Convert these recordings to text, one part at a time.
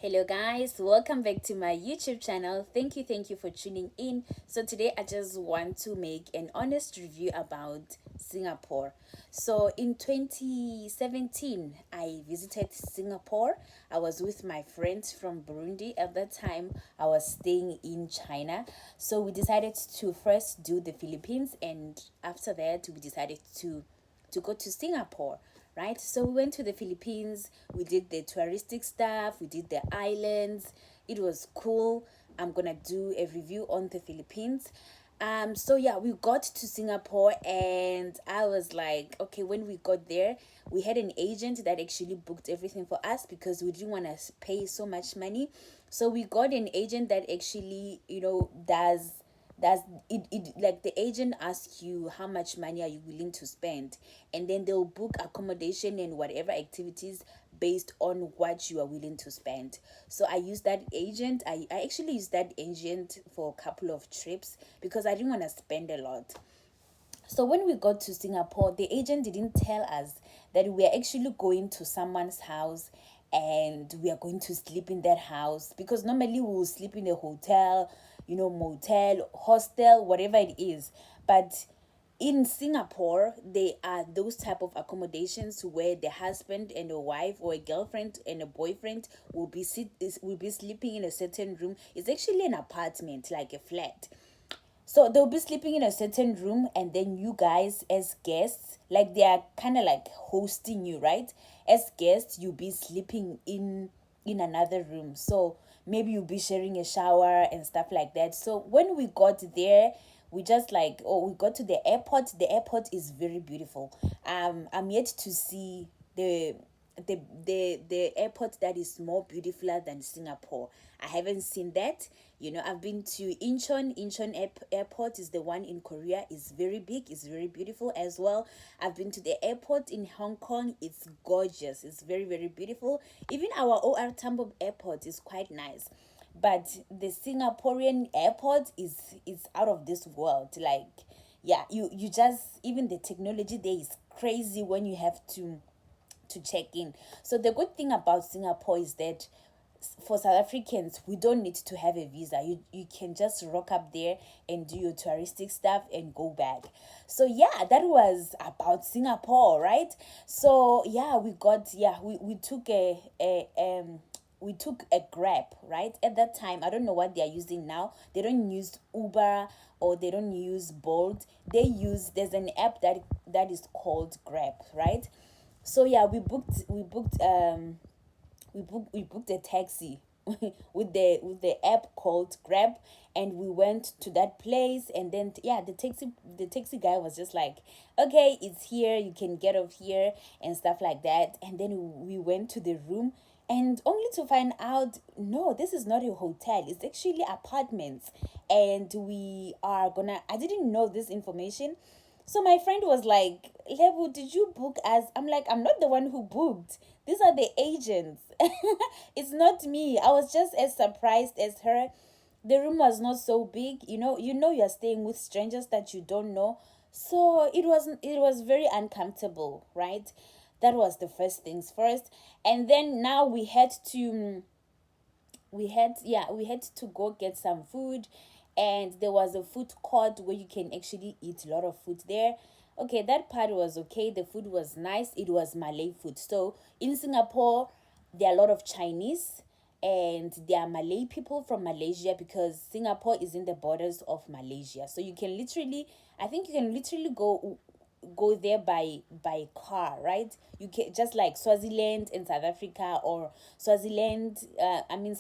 Hello guys, welcome back to my YouTube channel. Thank you for tuning in. So today I just want to make an honest review about Singapore. So in 2017 I visited Singapore. I was with my friends from Burundi. At that time I was staying in China. So we decided to first do the Philippines, and after that we decided to go to Singapore, right? So we went to the Philippines, we did the touristic stuff, we did the islands. It was cool. I'm gonna do a review on the Philippines. So yeah, we got to Singapore and I was like, okay, when we got there, we had an agent that actually booked everything for us because we didn't want to pay so much money. So we got an agent that actually, does it like the agent asks you how much money are you willing to spend, and then they'll book accommodation and whatever activities based on what you are willing to spend. So I used that agent. I actually used that agent for a couple of trips because I didn't want to spend a lot. So when we got to Singapore, the agent didn't tell us that we are actually going to someone's house and we are going to sleep in that house, because normally we will sleep in a hotel, motel, hostel, whatever it is. But in Singapore, there are those type of accommodations where the husband and a wife, or a girlfriend and a boyfriend, will be sleeping in a certain room. It's actually an apartment, like a flat. So they'll be sleeping in a certain room, and then you guys, as guests, like they are kind of like hosting you, right? As guests, you'll be sleeping in another room. So maybe you'll be sharing a shower and stuff like that. So when we got there, we just like, oh, we got to the airport. The airport is very beautiful. I'm yet to see the airport that is more beautiful than Singapore. I haven't seen that. I've been to Airport is the one in Korea. It's very big, it's very beautiful as well. I've been to the airport in Hong Kong. It's gorgeous, it's very, very beautiful. Even our OR Tambo airport is quite nice. But the Singaporean airport is out of this world. Like, yeah, you just, even the technology there is crazy when you have to check in. So the good thing about Singapore is that for South Africans, we don't need to have a visa. You can just rock up there and do your touristic stuff and go back. So yeah, that was about Singapore, right? So yeah, we took we took a Grab, right? At that time, I don't know what they are using now. They don't use Uber or they don't use Bolt. There's an app that is called Grab, right? So yeah, we booked a taxi with the app called Grab, and we went to that place. And then yeah, the taxi guy was just like, okay, it's here, you can get off here and stuff like that. And then we went to the room, and only to find out, no, this is not a hotel, it's actually apartments. And I didn't know this information. So my friend was like, Lebu, did you book us? I'm like, I'm not the one who booked. These are the agents. It's not me. I was just as surprised as her. The room was not so big. You're staying with strangers that you don't know. So it was very uncomfortable, right? That was the first things first. And then now we had to go get some food, and there was a food court where you can actually eat a lot of food there. Okay, that part was okay. The food was nice. It was Malay food. So in Singapore, there are a lot of Chinese, and there are Malay people from Malaysia, because Singapore is in the borders of Malaysia. So I think you can literally go there by car, right? You can, just like Swaziland and South Africa, or South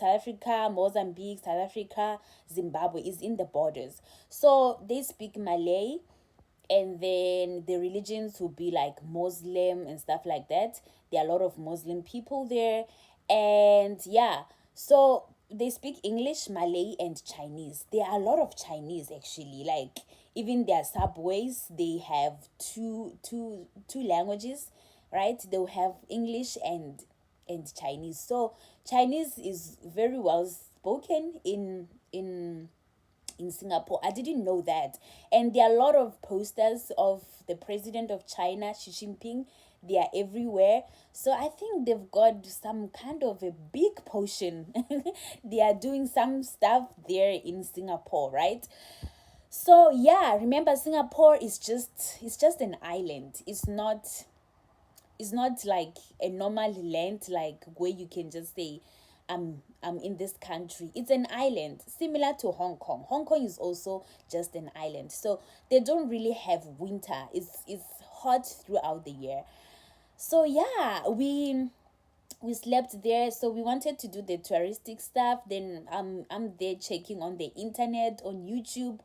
Africa, Mozambique, South Africa, Zimbabwe is in the borders. So they speak Malay, and then the religions will be like Muslim and stuff like that. There are a lot of Muslim people there. And yeah, so they speak English, Malay, and Chinese. There are a lot of Chinese actually. Like, even their subways, they have two languages, right? They'll have English and Chinese. So Chinese is very well spoken in Singapore. I didn't know that. And there are a lot of posters of the president of China, Xi Jinping. They are everywhere. So I think they've got some kind of a big potion. They are doing some stuff there in Singapore, right? So yeah, remember Singapore is just, it's just an island. It's not like a normal land, like where you can just say I'm in this country. It's an island similar to Hong Kong. Hong Kong is also just an island, so they don't really have winter. It's hot throughout the year. So yeah, we slept there, so we wanted to do the touristic stuff. Then I'm there checking on the internet, on YouTube,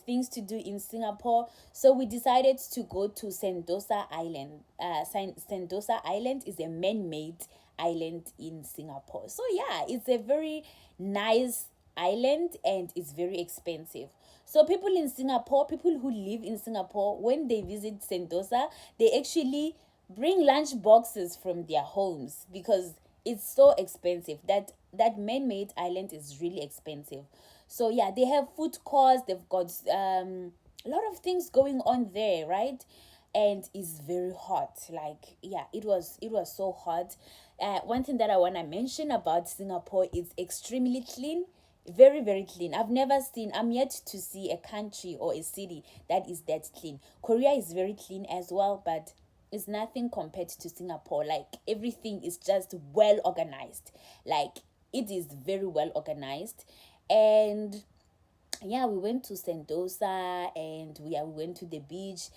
things to do in Singapore. So we decided to go to Sentosa Island. Sentosa Island is a man-made island in Singapore. So yeah, it's a very nice island and it's very expensive. So people in Singapore, people who live in Singapore, when they visit Sentosa, they actually bring lunch boxes from their homes because it's so expensive. That man-made island is really expensive. So yeah, they have food courts, they've got a lot of things going on there, right? And it's very hot. Like yeah, it was so hot. One thing that I want to mention about Singapore is extremely clean, very very clean. I'm yet to see a country or a city that is that clean. Korea is very clean as well, but it's nothing compared to Singapore. Like everything is just well organized. Like it is very well organized. And yeah, we went to Sentosa, and we went to the beach.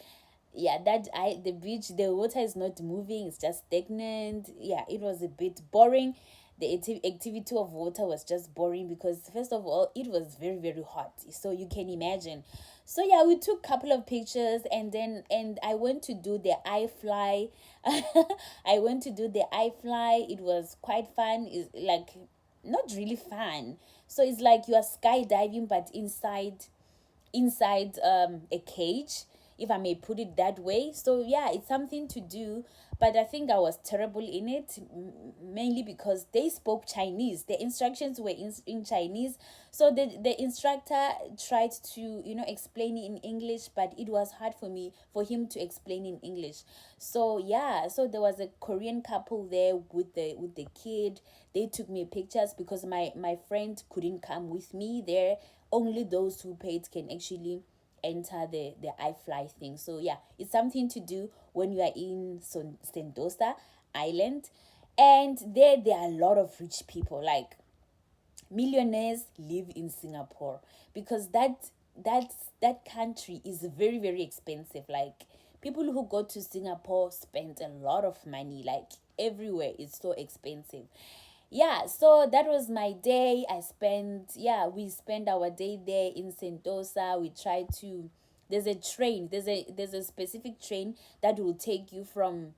Yeah, the beach, the water is not moving, it's just stagnant. Yeah, it was a bit boring. The activity of water was just boring because first of all it was very very hot, so you can imagine. So yeah, we took a couple of pictures, and I went to do the eye fly. I went to do the eye fly. It was quite fun. It's like not really fun. So it's like you are skydiving but inside a cage, if I may put it that way. So yeah, it's something to do, but I think I was terrible in it, mainly because they spoke Chinese. The instructions were in Chinese. So the instructor tried to explain it in English, but it was hard for him to explain in English. So yeah, so there was a Korean couple there with the kid. They took me pictures because my friend couldn't come with me there. Only those who paid can actually enter the iFly thing. So yeah, it's something to do when you are in Sentosa Island. And there are a lot of rich people, like millionaires live in Singapore, because that country is very very expensive. Like people who go to Singapore spend a lot of money, like everywhere is so expensive. Yeah, so that was my day. We spent our day there in Sentosa. We tried to, there's a train, there's a specific train that will take you from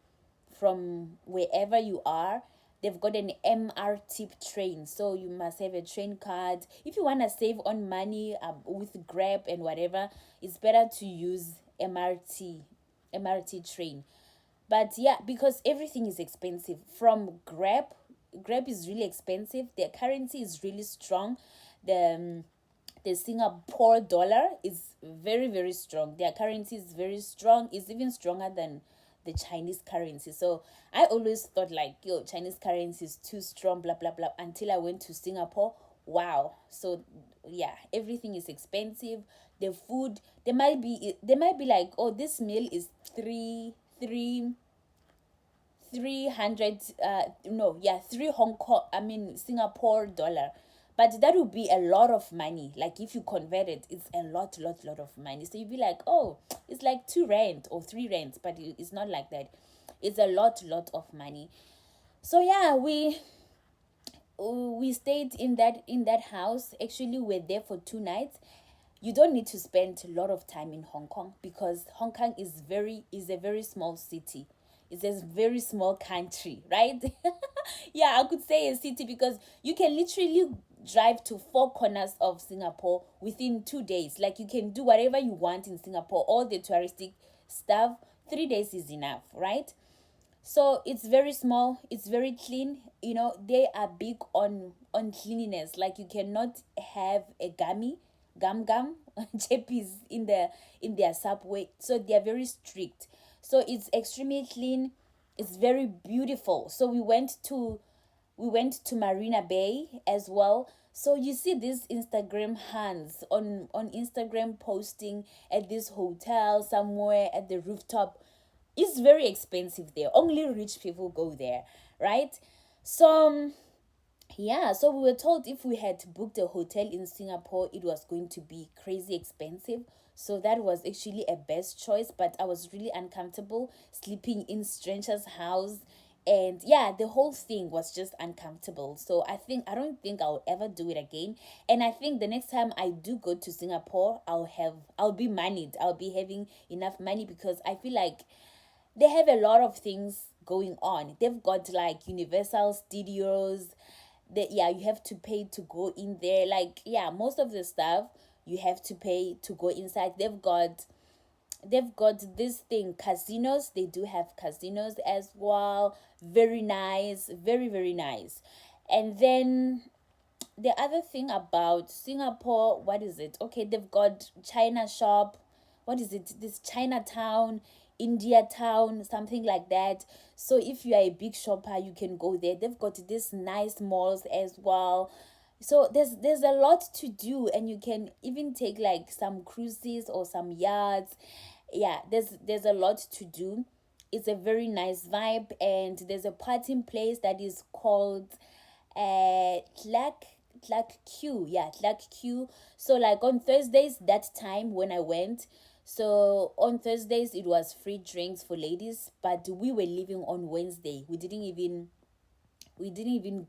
wherever you are. They've got an MRT train, so you must have a train card. If you want to save on money with Grab and whatever, it's better to use MRT train. But yeah, because everything is expensive. From Grab is really expensive. Their currency is really strong. The Singapore dollar is very very strong. Their currency is very strong. It's even stronger than the Chinese currency. So I always thought like, yo, Chinese currency is too strong, blah blah blah, until I went to Singapore. Wow. So yeah, everything is expensive. The food, they might be like, oh, this meal is three 300 no yeah 3 Hong Kong, I mean Singapore dollar. But that would be a lot of money. Like if you convert it, it's a lot of money. So you'd be like, oh, it's like 2 rand or 3 rands, but it's not like that. It's a lot of money. So yeah, we stayed in that house. Actually, we're there for 2 nights. You don't need to spend a lot of time in Hong Kong because Hong Kong is a very small city. It's a very small country, right? Yeah, I could say a city because you can literally drive to 4 corners of Singapore within 2 days. Like you can do whatever you want in Singapore, all the touristic stuff. 3 days is enough, right? So it's very small, it's very clean. They are big on cleanliness. Like you cannot have a gum chappies in their subway. So they are very strict. So it's extremely clean. It's very beautiful. So we went to Marina Bay as well. So you see these Instagram hands on Instagram posting at this hotel somewhere at the rooftop. It's very expensive there. Only rich people go there, right? So yeah, so we were told if we had booked a hotel in Singapore, it was going to be crazy expensive. So that was actually a best choice, but I was really uncomfortable sleeping in stranger's house. And yeah, the whole thing was just uncomfortable. So I don't think I'll ever do it again. And I think the next time I do go to Singapore, I'll be moneyed. I'll be having enough money because I feel like they have a lot of things going on. They've got like Universal Studios. Yeah, you have to pay to go in there. Like, yeah, most of the stuff you have to pay to go inside. They've got this thing, casinos. They do have casinos as well. Very nice, very very nice. And then the other thing about Singapore, what is it? Okay, they've got China shop. What is it? This Chinatown, India town, something like that. So if you are a big shopper, you can go there. They've got these nice malls as well. So there's a lot to do, and you can even take like some cruises or some yachts. Yeah, there's a lot to do. It's a very nice vibe, and there's a partying place that is called Clark Q. Yeah, Clark Q. So like on Thursdays, that time when I went, so on Thursdays it was free drinks for ladies, but we were leaving on Wednesday. We didn't even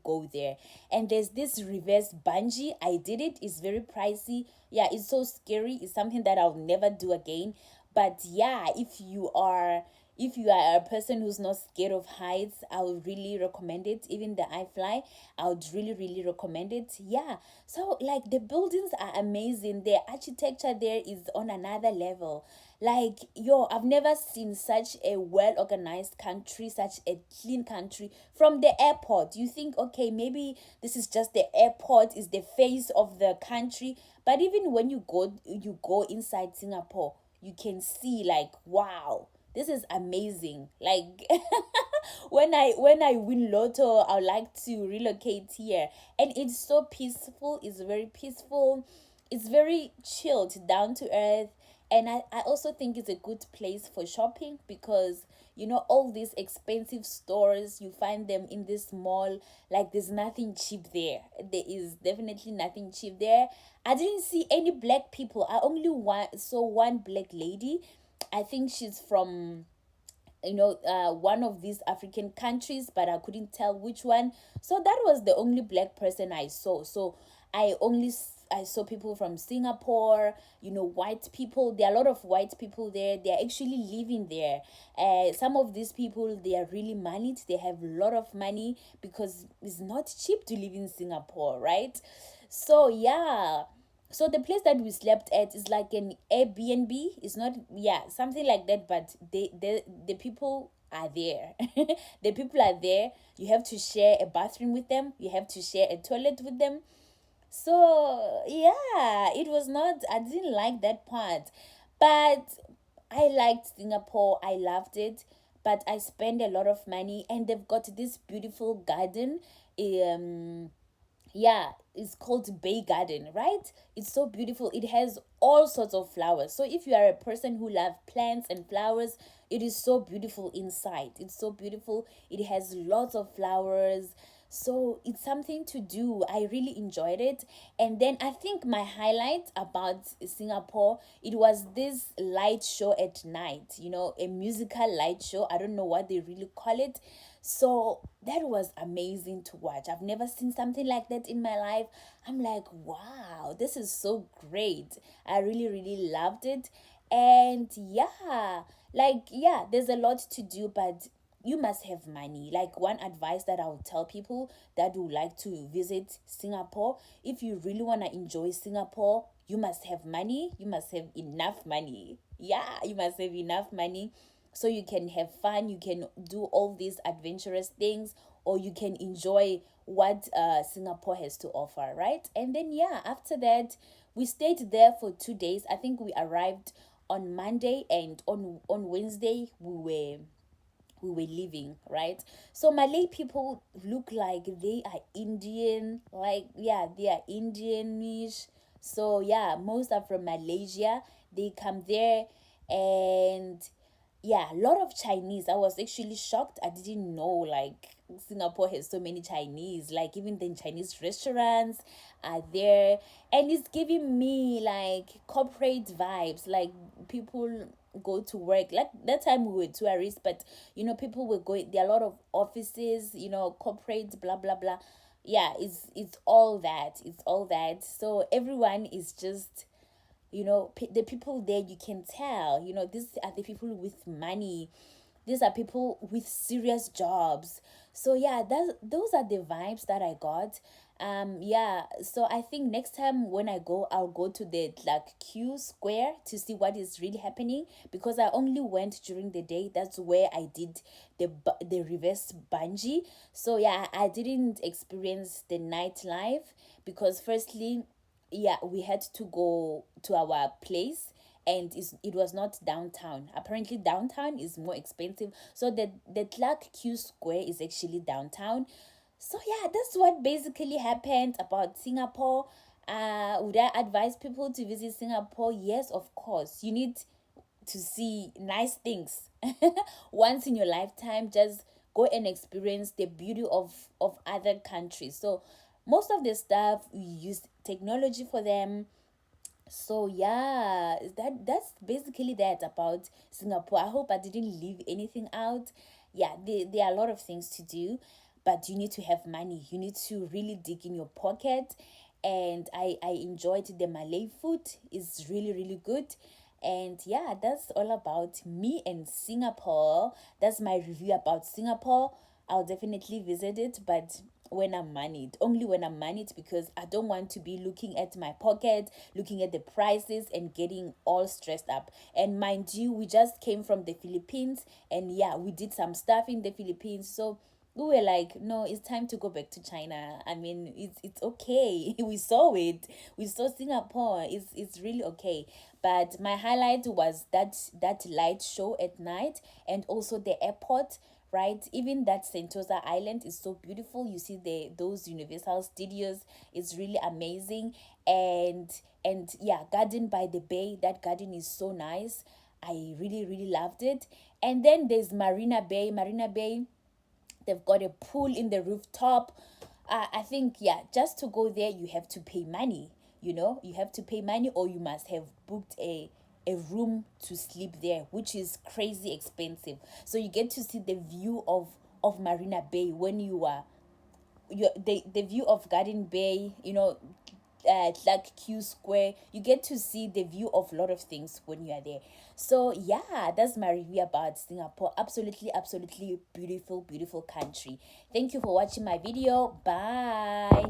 go there. And there's this reverse bungee. I did it. It's very pricey. Yeah, it's so scary. It's something that I'll never do again. But yeah, if you are a person who's not scared of heights, I would really recommend it. Even the iFly, I would really really recommend it. Yeah. So like the buildings are amazing. The architecture there is on another level. Like, yo, I've never seen such a well organized country, such a clean country. From the airport, you think, okay, maybe this is just the airport, is the face of the country. But even when you go inside Singapore, you can see like, wow, this is amazing. Like when I win lotto, I would like to relocate here. And it's so peaceful. It's very peaceful. It's very chilled, down to earth. And I also think it's a good place for shopping because all these expensive stores, you find them in this mall. Like, there's nothing cheap there. There is definitely nothing cheap there. I didn't see any black people. I only saw one black lady. I think she's from one of these African countries, but I couldn't tell which one. So that was the only black person I saw. So I saw people from Singapore, white people. There are a lot of white people there. They are actually living there. Some of these people, they are really moneyed. They have a lot of money because it's not cheap to live in Singapore, right? So yeah. So the place that we slept at is like an Airbnb. It's not, yeah, something like that, but the people are there. The people are there. You have to share a bathroom with them. You have to share a toilet with them. So yeah, it was not, I didn't like that part. But I liked Singapore. I loved it. But I spent a lot of money, and they've got this beautiful garden. Yeah, it's called Bay Garden, right? It's so beautiful. It has all sorts of flowers. So if you are a person who loves plants and flowers, it is so beautiful inside. It's so beautiful. It has lots of flowers. So it's something to do. I really enjoyed it. And then I think my highlight about Singapore, it was this light show at night, a musical light show. I don't know what they really call it. So that was amazing to watch. I've never seen something like that in my life. I'm like, wow, this is so great. I really, really loved it. And yeah, like, yeah, there's a lot to do, but you must have money. Like, one advice that I would tell people that would like to visit Singapore, if you really want to enjoy Singapore, you must have money. You must have enough money. Yeah, you must have enough money so you can have fun. You can do all these adventurous things, or you can enjoy what Singapore has to offer, right? And then yeah, after that, we stayed there for 2 days. I think we arrived on Monday, and on Wednesday we were leaving, right? So Malay people look like they are Indian, like, yeah, they are Indianish. So yeah, most are from Malaysia. They come there, and yeah, a lot of Chinese. I was actually shocked. I didn't know like Singapore has so many Chinese. Like even the Chinese restaurants are there, and it's giving me like corporate vibes. Like people go to work. Like that time we were tourists, but people were going. There are a lot of offices. Corporate, blah blah blah. Yeah, it's all that. It's all that. So everyone is just the people there, you can tell, these are the people with money, these are people with serious jobs. So yeah, those are the vibes that I got. Yeah, so I think next time when I go, I'll go to the like Q Square to see what is really happening, because I only went during the day. That's where I did the reverse bungee. So yeah, I didn't experience the nightlife, because firstly, yeah, we had to go to our place, and it was not downtown. Apparently downtown is more expensive, so the Clark Q Square is actually downtown. So yeah, that's what basically happened about Singapore. Would I advise people to visit Singapore? Yes, of course. You need to see nice things once in your lifetime. Just go and experience the beauty of other countries. So most of the stuff we use technology for them. So yeah, that's basically that about Singapore. I hope I didn't leave anything out. Yeah, there are a lot of things to do, but you need to have money. You need to really dig in your pocket. And I enjoyed the Malay food. It's really really good. And yeah, that's all about me and Singapore. That's my review about Singapore. I'll definitely visit it, but when I'm moneyed, only when I'm moneyed, because I don't want to be looking at my pocket, looking at the prices, and getting all stressed up. And mind you, we just came from the Philippines, and yeah, we did some stuff in the Philippines. So we were like, no, it's time to go back to China. I mean, it's okay. We saw it. We saw Singapore. It's really okay. But my highlight was that light show at night, and also the airport, right? Even that Sentosa Island is so beautiful. You see those Universal Studios. It's really amazing. And yeah, Garden by the Bay. That garden is so nice. I really really loved it. And then there's Marina Bay. Marina Bay, they've got a pool in the rooftop. I think, yeah, just to go there you have to pay money. You have to pay money, or you must have booked a room to sleep there, which is crazy expensive. So you get to see the view of Marina Bay when the view of Garden Bay, like Q Square. You get to see the view of a lot of things when you are there. So yeah, that's my review about Singapore. Absolutely, absolutely beautiful, beautiful country. Thank you for watching my video. Bye.